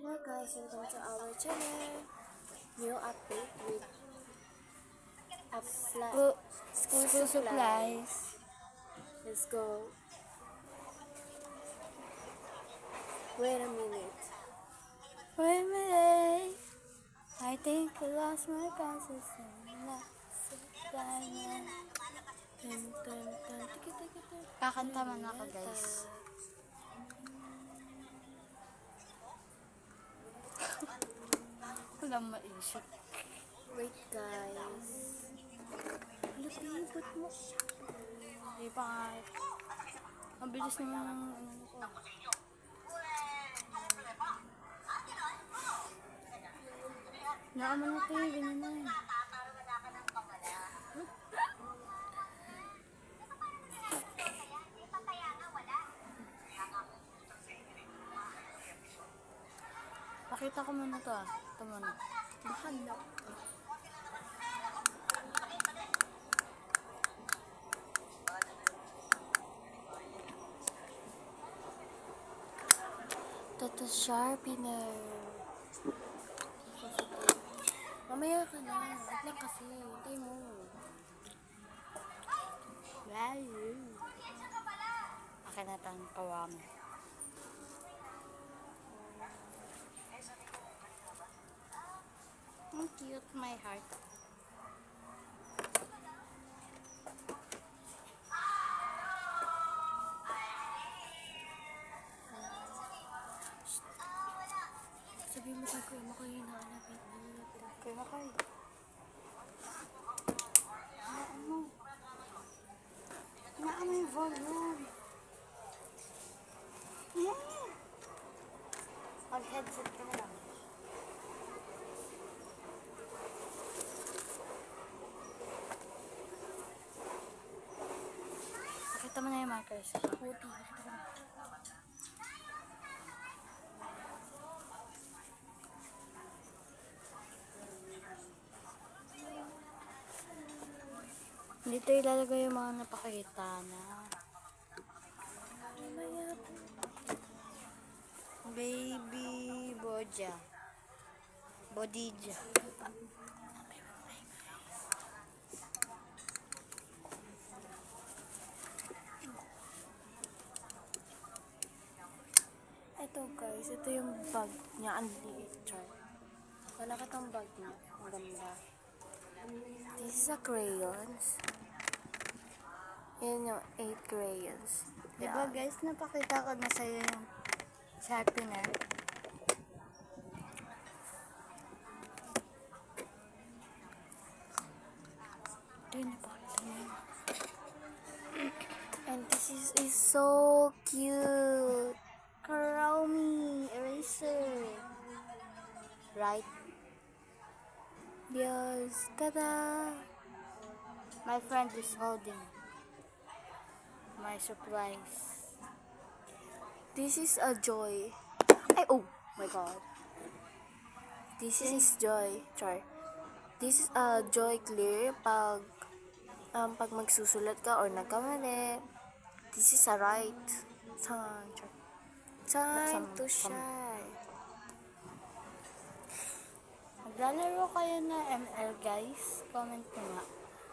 Hello guys, welcome to our channel. New update with school supplies. Let's go. Wait a minute. Wait a minute. I think I lost my glasses and not supply na. Kakanta man ako, guys. Walang maisip. Wait guys. Lupibot mo. Hindi pa nga. Ang bilis naman ng ko. Naaman na tayo, ganyan na yun. Pakita ko muna to ah. Ito muna. Mahal na. Toto sharpener. Mamaya ka na. Wait lang kasi. Hintay mo. Akin na tayong kawami. Ang cute, my heart. Sabihin mo sa kuya mo kayo hinahanapin. Kaya kayo. Ano yung volume? Mag-headset ka na lang. Pakita mo na yung markers. Puti. Dito ilalagay yung mga napakita na. Mamaya po. Baby Boja. Bodija. Ito guys, ito yung bag niya. Ang liit, char. Malaki tong bag niya. Ang ganda. This is a crayons. Yan yung 8 crayons. Diba guys, napakita ko na sa'yo yung sharpener. And this is so cute. Karami eraser. Right? Yes. Tada! My friend is holding my surprise. This is a joy. Ay, oh my god. This is joy. Char. This is a joy clear pag magsusulat ka or nagkamali. This is a right. Time to shine. Maglalaro kayo na ML guys? Comment nyo nga.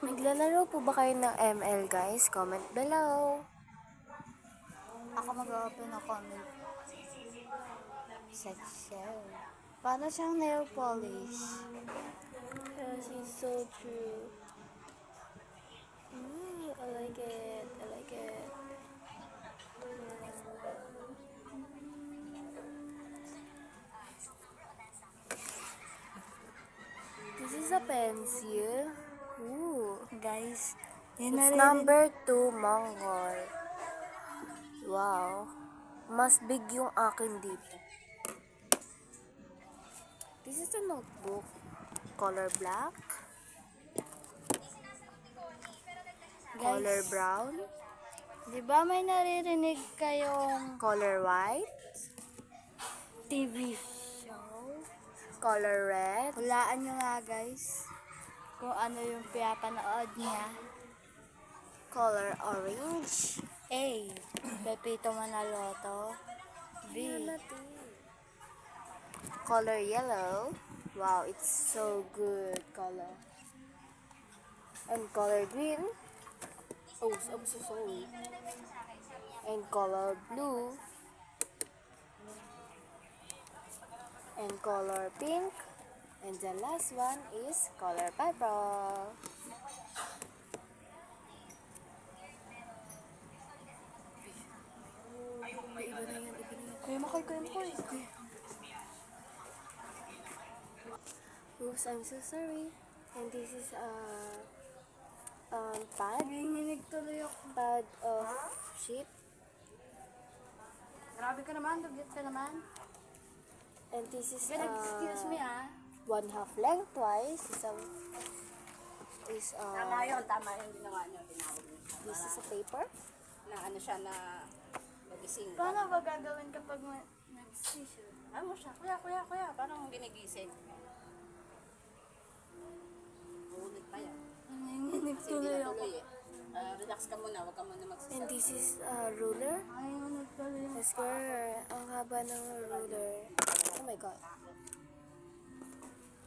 Naglalaro po ba kayo ng ML guys? Comment below. Ako mag-open ng comment section. Para siyang nail polish. Yes, it's so true. I like it. I like it. This is a pencil. Ooh. Guys, It's number 2 Mongol. Wow. Mas big yung akin dito. This is a notebook. Color black. Color brown. Diba may naririnig kayong Color white. TV show? Color red. Hulaan nyo nga guys kung ano yung pinapanood niya. Color orange. A. Pepito Manaloto. B. color yellow. Wow, it's so good color. And color green. Oh, I'm so sorry. And color blue. And color pink. And the last one is color purple. Iba na yan, iba na yan. Kuya Makoy, Kuya Makoy. Oops, I'm so sorry. And this is pad. Nanginginig tuloy ako. Pad of sheep. Grabe ka naman, dugyot ka naman. And this is Excuse me ah. 1/2 lengthwise. Tama yun, tama yung ginawa niyo, tinawag niyo. This is a paper. Na ano siya na magising. Paano ba gagawin kapag nag-station? Ano siya? Kuya, parang ginigising. Ulit pa yan. Nanginginig Kasi hindi tuloy na ako. tuloy eh. Relax ka muna, huwag ka muna And magsasalita. this is a ruler. Ayaw nagtuloy ako. Let's go. Ang haba ng ruler. Oh my god.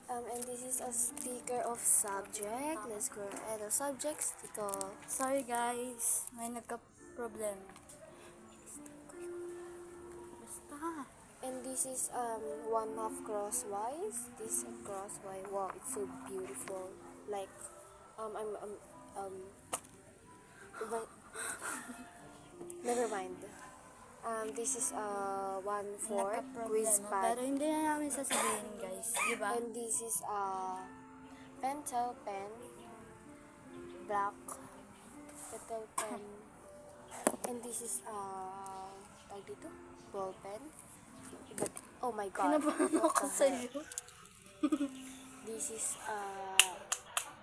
And this is a sticker of subject. Let's go. And the subjects dito. Sorry guys, may nagka-problem. Basta. And this is 1/2 crosswise. This is crosswise. Wow, it's so beautiful. Like but- never mind. This is 1/4 quiz Nagka-problema. pad. Pero hindi na namin sasabihin guys, di ba? And this is pentel pen, black pentel pen. And this is tawag dito, ball pen. But oh my god, Kinabahan what ako the sa heck? iyo. This is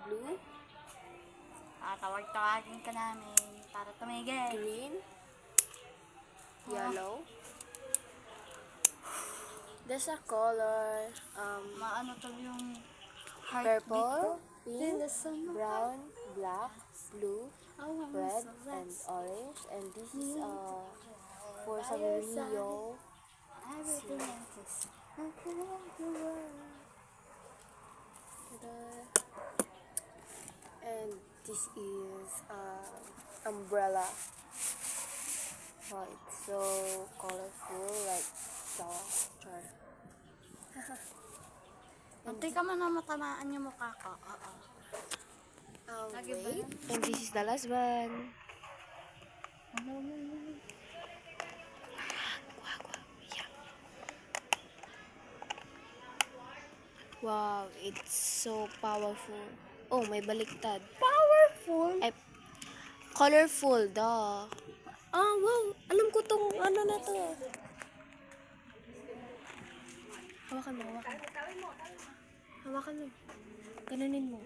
blue, Tawag-tawagin ka namin para tumigil. green, yellow. There's a color Maano to yung heartbeat ko? purple, pink, Listen mo. brown, black, blue, Oh, I'm red, so and blessed. orange. And this is for some Rio. Everything else. Ta-da. And this is umbrella. Oh, it's so colorful, like char. Munti ka man na matamaan yung mukha ko. Oo. Lagi ba Wait. yan? And this is the last one. Wow, it's so powerful. Oh, may baliktad. Powerful? Ay, colorful, duh. Ah, wow. Alam ko tong ano na to. Hawakan mo, hawakan. Hawakan mo. Ganunin mo.